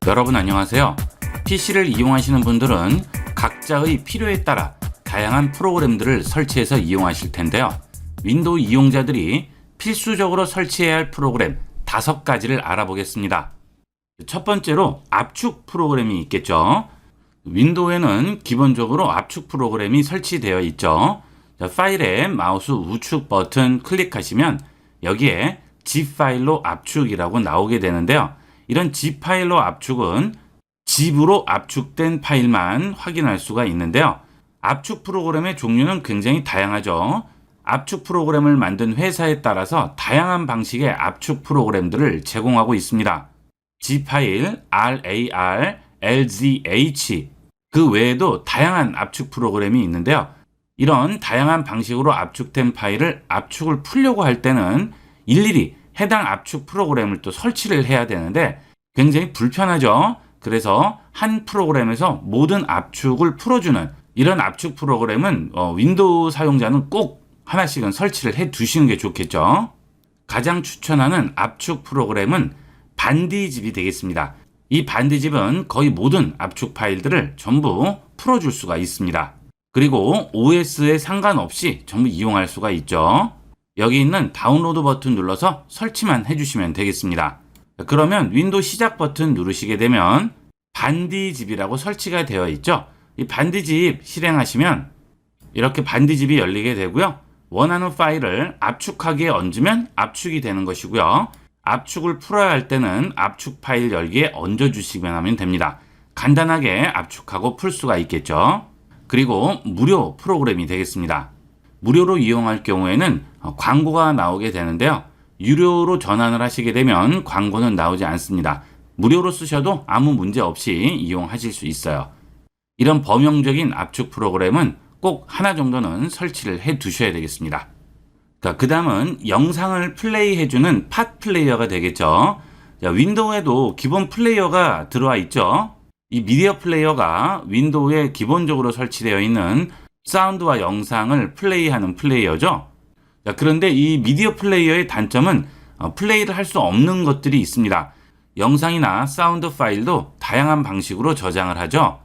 여러분 안녕하세요. PC를 이용하시는 분들은 각자의 필요에 따라 다양한 프로그램들을 설치해서 이용하실 텐데요. 윈도우 이용자들이 필수적으로 설치해야 할 프로그램 5가지를 알아보겠습니다. 첫 번째로 압축 프로그램이 있겠죠. 윈도우에는 기본적으로 압축 프로그램이 설치되어 있죠. 파일에 마우스 우측 버튼 클릭하시면 여기에 zip 파일로 압축이라고 나오게 되는데요. 이런 zip 파일로 압축은 zip으로 압축된 파일만 확인할 수가 있는데요. 압축 프로그램의 종류는 굉장히 다양하죠. 압축 프로그램을 만든 회사에 따라서 다양한 방식의 압축 프로그램들을 제공하고 있습니다. zip 파일, RAR, LZH 그 외에도 다양한 압축 프로그램이 있는데요. 이런 다양한 방식으로 압축된 파일을 압축을 풀려고 할 때는 일일이 해당 압축 프로그램을 또 설치를 해야 되는데 굉장히 불편하죠. 그래서 한 프로그램에서 모든 압축을 풀어주는 이런 압축 프로그램은 윈도우 사용자는 꼭 하나씩은 설치를 해 두시는 게 좋겠죠. 가장 추천하는 압축 프로그램은 반디집이 되겠습니다. 이 반디집은 거의 모든 압축 파일들을 전부 풀어줄 수가 있습니다. 그리고 OS에 상관없이 전부 이용할 수가 있죠. 여기 있는 다운로드 버튼 눌러서 설치만 해주시면 되겠습니다. 그러면 윈도우 시작 버튼 누르시게 되면 반디집이라고 설치가 되어 있죠. 이 반디집 실행하시면 이렇게 반디집이 열리게 되고요. 원하는 파일을 압축하기에 얹으면 압축이 되는 것이고요. 압축을 풀어야 할 때는 압축 파일 열기에 얹어주시면 하면 됩니다. 간단하게 압축하고 풀 수가 있겠죠. 그리고 무료 프로그램이 되겠습니다. 무료로 이용할 경우에는 광고가 나오게 되는데요. 유료로 전환을 하시게 되면 광고는 나오지 않습니다. 무료로 쓰셔도 아무 문제 없이 이용하실 수 있어요. 이런 범용적인 압축 프로그램은 꼭 하나 정도는 설치를 해 두셔야 되겠습니다. 그 다음은 영상을 플레이해주는 팟 플레이어가 되겠죠. 윈도우에도 기본 플레이어가 들어와 있죠. 이 미디어 플레이어가 윈도우에 기본적으로 설치되어 있는 사운드와 영상을 플레이하는 플레이어죠. 그런데 이 미디어 플레이어의 단점은 플레이를 할 수 없는 것들이 있습니다. 영상이나 사운드 파일도 다양한 방식으로 저장을 하죠.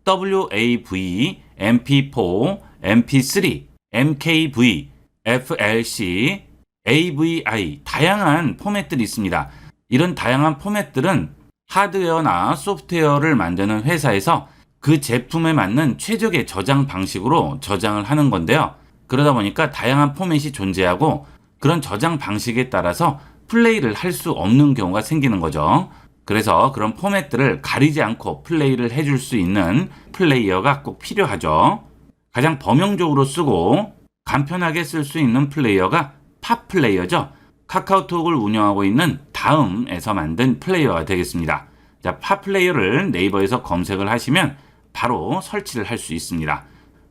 WAV, MP4, MP3, MKV, FLC, AVI 다양한 포맷들이 있습니다. 이런 다양한 포맷들은 하드웨어나 소프트웨어를 만드는 회사에서 그 제품에 맞는 최적의 저장 방식으로 저장을 하는 건데요. 그러다 보니까 다양한 포맷이 존재하고 그런 저장 방식에 따라서 플레이를 할 수 없는 경우가 생기는 거죠. 그래서 그런 포맷들을 가리지 않고 플레이를 해줄 수 있는 플레이어가 꼭 필요하죠. 가장 범용적으로 쓰고 간편하게 쓸 수 있는 플레이어가 팟 플레이어죠. 카카오톡을 운영하고 있는 다음에서 만든 플레이어가 되겠습니다. 자, 팟 플레이어를 네이버에서 검색을 하시면 바로 설치를 할 수 있습니다.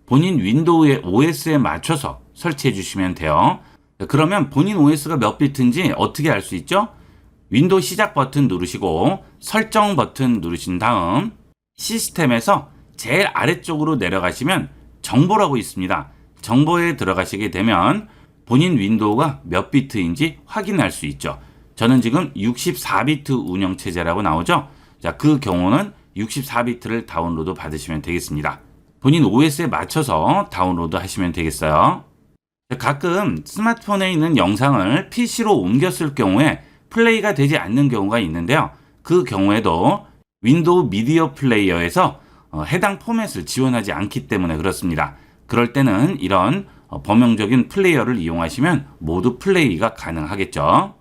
본인 윈도우의 OS에 맞춰서 설치해 주시면 돼요. 그러면 본인 OS가 몇 비트인지 어떻게 알 수 있죠? 윈도우 시작 버튼 누르시고 설정 버튼 누르신 다음 시스템에서 제일 아래쪽으로 내려가시면 정보라고 있습니다. 정보에 들어가시게 되면 본인 윈도우가 몇 비트인지 확인할 수 있죠. 저는 지금 64비트 운영체제라고 나오죠. 자, 그 경우는 64비트를 다운로드 받으시면 되겠습니다. 본인 OS에 맞춰서 다운로드 하시면 되겠어요. 가끔 스마트폰에 있는 영상을 PC로 옮겼을 경우에 플레이가 되지 않는 경우가 있는데요. 그 경우에도 윈도우 미디어 플레이어에서 해당 포맷을 지원하지 않기 때문에 그렇습니다. 그럴 때는 이런 범용적인 플레이어를 이용하시면 모두 플레이가 가능하겠죠.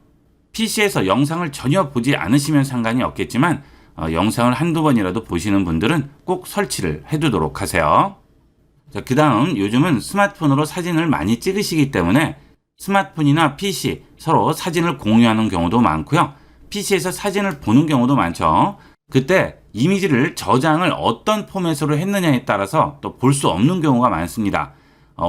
PC에서 영상을 전혀 보지 않으시면 상관이 없겠지만 영상을 한두 번이라도 보시는 분들은 꼭 설치를 해두도록 하세요. 그 다음 요즘은 스마트폰으로 사진을 많이 찍으시기 때문에 스마트폰이나 PC 서로 사진을 공유하는 경우도 많고요. PC에서 사진을 보는 경우도 많죠. 그때 이미지를 저장을 어떤 포맷으로 했느냐에 따라서 또 볼 수 없는 경우가 많습니다.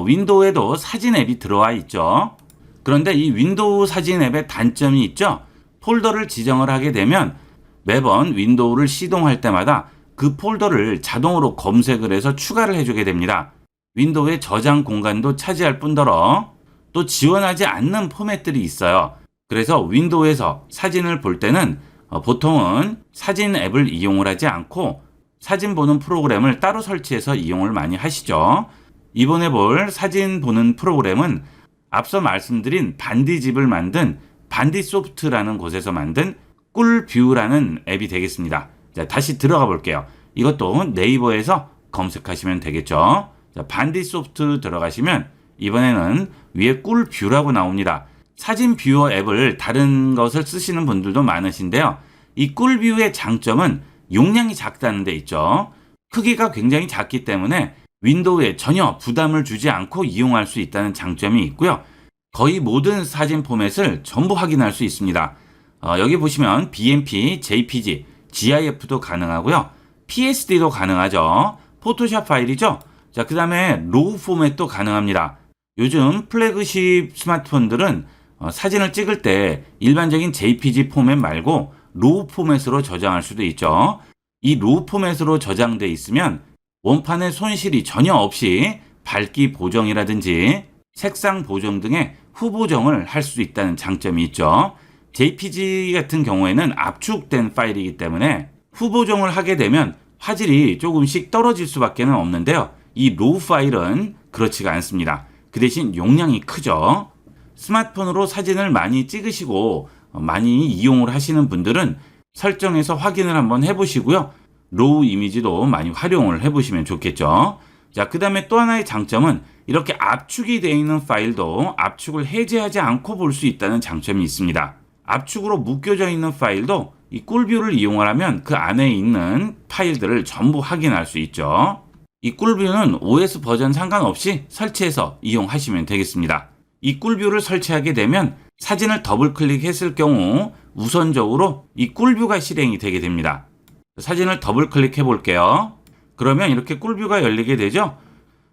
윈도우에도 사진 앱이 들어와 있죠. 그런데 이 윈도우 사진 앱의 단점이 있죠. 폴더를 지정을 하게 되면 매번 윈도우를 시동할 때마다 그 폴더를 자동으로 검색을 해서 추가를 해주게 됩니다. 윈도우의 저장 공간도 차지할 뿐더러 또 지원하지 않는 포맷들이 있어요. 그래서 윈도우에서 사진을 볼 때는 보통은 사진 앱을 이용을 하지 않고 사진 보는 프로그램을 따로 설치해서 이용을 많이 하시죠. 이번에 볼 사진 보는 프로그램은 앞서 말씀드린 반디집을 만든 반디소프트라는 곳에서 만든 꿀뷰라는 앱이 되겠습니다. 자, 다시 들어가 볼게요. 이것도 네이버에서 검색하시면 되겠죠. 자, 반디소프트 들어가시면 이번에는 위에 꿀뷰라고 나옵니다. 사진 뷰어 앱을 다른 것을 쓰시는 분들도 많으신데요. 이 꿀뷰의 장점은 용량이 작다는 데 있죠. 크기가 굉장히 작기 때문에 윈도우에 전혀 부담을 주지 않고 이용할 수 있다는 장점이 있고요. 거의 모든 사진 포맷을 전부 확인할 수 있습니다. 여기 보시면 BMP, JPG, GIF도 가능하고요. PSD도 가능하죠. 포토샵 파일이죠. 자, 그 다음에 로우 포맷도 가능합니다. 요즘 플래그십 스마트폰들은 사진을 찍을 때 일반적인 JPG 포맷 말고 로우 포맷으로 저장할 수도 있죠. 이 로우 포맷으로 저장돼 있으면 원판의 손실이 전혀 없이 밝기 보정이라든지 색상 보정 등의 후보정을 할 수 있다는 장점이 있죠. JPG 같은 경우에는 압축된 파일이기 때문에 후보정을 하게 되면 화질이 조금씩 떨어질 수밖에 없는데요. 이 로우 파일은 그렇지가 않습니다. 그 대신 용량이 크죠. 스마트폰으로 사진을 많이 찍으시고 많이 이용을 하시는 분들은 설정에서 확인을 한번 해보시고요. 로우 이미지도 많이 활용을 해보시면 좋겠죠. 자, 그 다음에 또 하나의 장점은 이렇게 압축이 되어 있는 파일도 압축을 해제하지 않고 볼 수 있다는 장점이 있습니다. 압축으로 묶여져 있는 파일도 이 꿀뷰를 이용하면 그 안에 있는 파일들을 전부 확인할 수 있죠. 이 꿀뷰는 OS 버전 상관없이 설치해서 이용하시면 되겠습니다. 이 꿀뷰를 설치하게 되면 사진을 더블 클릭했을 경우 우선적으로 이 꿀뷰가 실행이 되게 됩니다. 사진을 더블 클릭해 볼게요. 그러면 이렇게 꿀뷰가 열리게 되죠.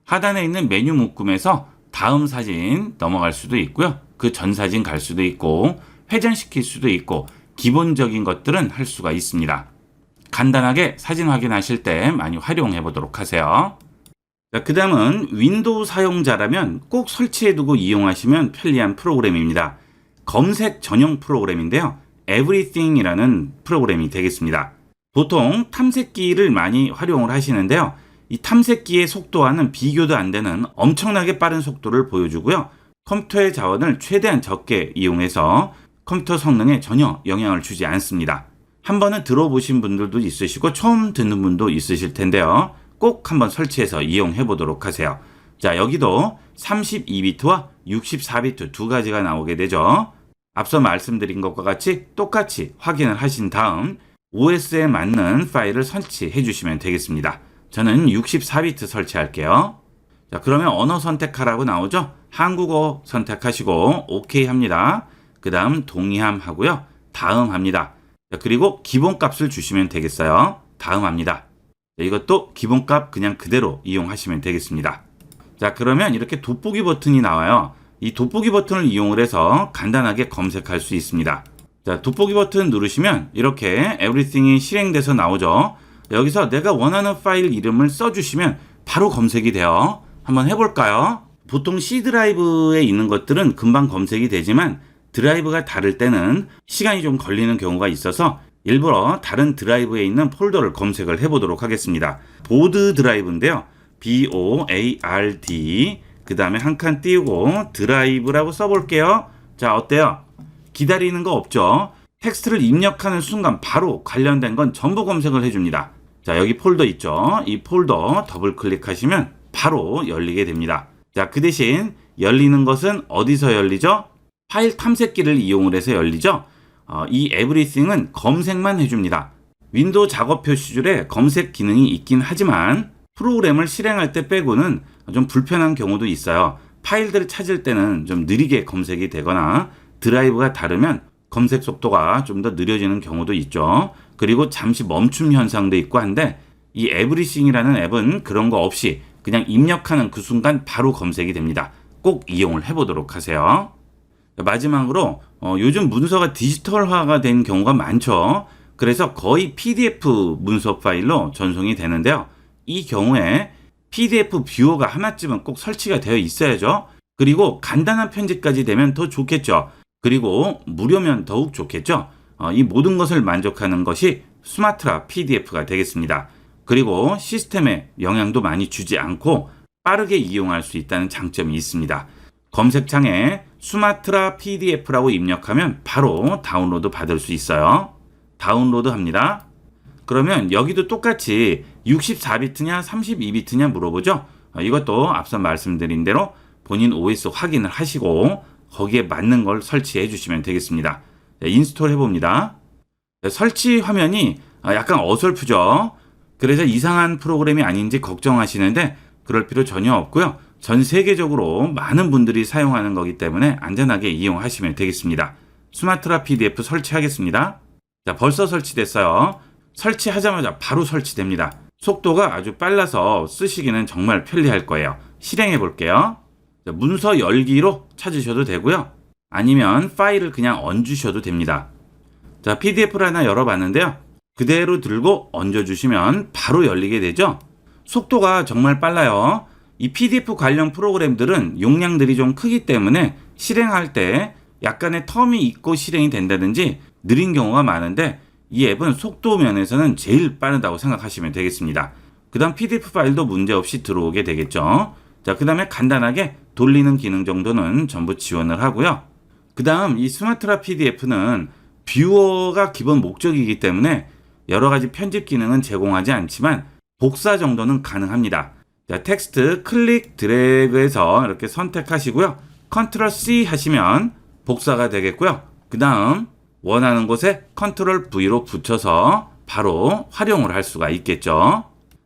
하단에 있는 메뉴 묶음에서 다음 사진 넘어갈 수도 있고요. 그 전 사진 갈 수도 있고 회전시킬 수도 있고 기본적인 것들은 할 수가 있습니다. 간단하게 사진 확인하실 때 많이 활용해 보도록 하세요. 그 다음은 윈도우 사용자라면 꼭 설치해 두고 이용하시면 편리한 프로그램입니다. 검색 전용 프로그램인데요. Everything이라는 프로그램이 되겠습니다. 보통 탐색기를 많이 활용을 하시는데요. 이 탐색기의 속도와는 비교도 안 되는 엄청나게 빠른 속도를 보여주고요. 컴퓨터의 자원을 최대한 적게 이용해서 컴퓨터 성능에 전혀 영향을 주지 않습니다. 한 번은 들어보신 분들도 있으시고 처음 듣는 분도 있으실 텐데요. 꼭 한번 설치해서 이용해 보도록 하세요. 자, 여기도 32비트와 64비트 두 가지가 나오게 되죠. 앞서 말씀드린 것과 같이 똑같이 확인을 하신 다음 OS에 맞는 파일을 설치해 주시면 되겠습니다. 저는 64비트 설치할게요. 자, 그러면 언어 선택하라고 나오죠? 한국어 선택하시고 OK 합니다. 그 다음 동의함 하고요. 다음 합니다. 자, 그리고 기본값을 주시면 되겠어요. 다음 합니다. 자, 이것도 기본값 그냥 그대로 이용하시면 되겠습니다. 자, 그러면 이렇게 돋보기 버튼이 나와요. 이 돋보기 버튼을 이용을 해서 간단하게 검색할 수 있습니다. 자, 돋보기 버튼 누르시면 이렇게 Everything이 실행돼서 나오죠. 여기서 내가 원하는 파일 이름을 써주시면 바로 검색이 돼요. 한번 해볼까요? 보통 C 드라이브에 있는 것들은 금방 검색이 되지만 드라이브가 다를 때는 시간이 좀 걸리는 경우가 있어서 일부러 다른 드라이브에 있는 폴더를 검색을 해보도록 하겠습니다. 보드 드라이브인데요. BOARD 그 다음에 한 칸 띄우고 드라이브라고 써볼게요. 자, 어때요? 기다리는 거 없죠? 텍스트를 입력하는 순간 바로 관련된 건 전부 검색을 해줍니다. 자, 여기 폴더 있죠? 이 폴더 더블 클릭하시면 바로 열리게 됩니다. 자, 그 대신 열리는 것은 어디서 열리죠? 파일 탐색기를 이용을 해서 열리죠? 이 Everything은 검색만 해줍니다. 윈도우 작업 표시줄에 검색 기능이 있긴 하지만 프로그램을 실행할 때 빼고는 좀 불편한 경우도 있어요. 파일들을 찾을 때는 좀 느리게 검색이 되거나 드라이브가 다르면 검색 속도가 좀 더 느려지는 경우도 있죠. 그리고 잠시 멈춤 현상도 있고 한데 이 Everything이라는 앱은 그런 거 없이 그냥 입력하는 그 순간 바로 검색이 됩니다. 꼭 이용을 해보도록 하세요. 마지막으로 요즘 문서가 디지털화가 된 경우가 많죠. 그래서 거의 PDF 문서 파일로 전송이 되는데요. 이 경우에 PDF 뷰어가 하나쯤은 꼭 설치가 되어 있어야죠. 그리고 간단한 편집까지 되면 더 좋겠죠. 그리고 무료면 더욱 좋겠죠. 이 모든 것을 만족하는 것이 수마트라 PDF가 되겠습니다. 그리고 시스템에 영향도 많이 주지 않고 빠르게 이용할 수 있다는 장점이 있습니다. 검색창에 수마트라 PDF라고 입력하면 바로 다운로드 받을 수 있어요. 다운로드 합니다. 그러면 여기도 똑같이 64비트냐 32비트냐 물어보죠. 이것도 앞서 말씀드린 대로 본인 OS 확인을 하시고 거기에 맞는 걸 설치해 주시면 되겠습니다. 인스톨 해봅니다. 설치 화면이 약간 어설프죠. 그래서 이상한 프로그램이 아닌지 걱정하시는데 그럴 필요 전혀 없고요. 전 세계적으로 많은 분들이 사용하는 거기 때문에 안전하게 이용하시면 되겠습니다. 수마트라 PDF 설치하겠습니다. 자, 벌써 설치됐어요. 설치하자마자 바로 설치됩니다. 속도가 아주 빨라서 쓰시기는 정말 편리할 거예요. 실행해 볼게요. 자, 문서 열기로 찾으셔도 되고요. 아니면 파일을 그냥 얹으셔도 됩니다. 자, PDF를 하나 열어봤는데요. 그대로 들고 얹어주시면 바로 열리게 되죠. 속도가 정말 빨라요. 이 PDF 관련 프로그램들은 용량들이 좀 크기 때문에 실행할 때 약간의 텀이 있고 실행이 된다든지 느린 경우가 많은데 이 앱은 속도 면에서는 제일 빠르다고 생각하시면 되겠습니다. 그 다음 PDF 파일도 문제없이 들어오게 되겠죠. 자, 그 다음에 간단하게 돌리는 기능 정도는 전부 지원을 하고요. 그 다음 이 스마트라 PDF는 뷰어가 기본 목적이기 때문에 여러 가지 편집 기능은 제공하지 않지만 복사 정도는 가능합니다. 자, 텍스트 클릭 드래그해서 이렇게 선택하시고요. 컨트롤 C 하시면 복사가 되겠고요. 그 다음 원하는 곳에 컨트롤 V로 붙여서 바로 활용을 할 수가 있겠죠.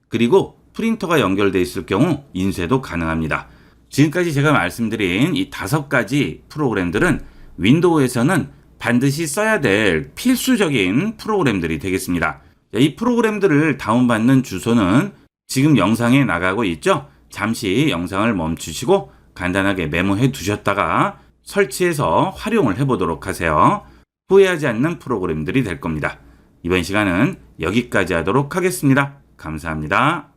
그리고 프린터가 연결되어 있을 경우 인쇄도 가능합니다. 지금까지 제가 말씀드린 이 5가지 프로그램들은 윈도우에서는 반드시 써야 될 필수적인 프로그램들이 되겠습니다. 이 프로그램들을 다운받는 주소는 지금 영상에 나가고 있죠. 잠시 영상을 멈추시고 간단하게 메모해 두셨다가 설치해서 활용을 해보도록 하세요. 후회하지 않는 프로그램들이 될 겁니다. 이번 시간은 여기까지 하도록 하겠습니다. 감사합니다.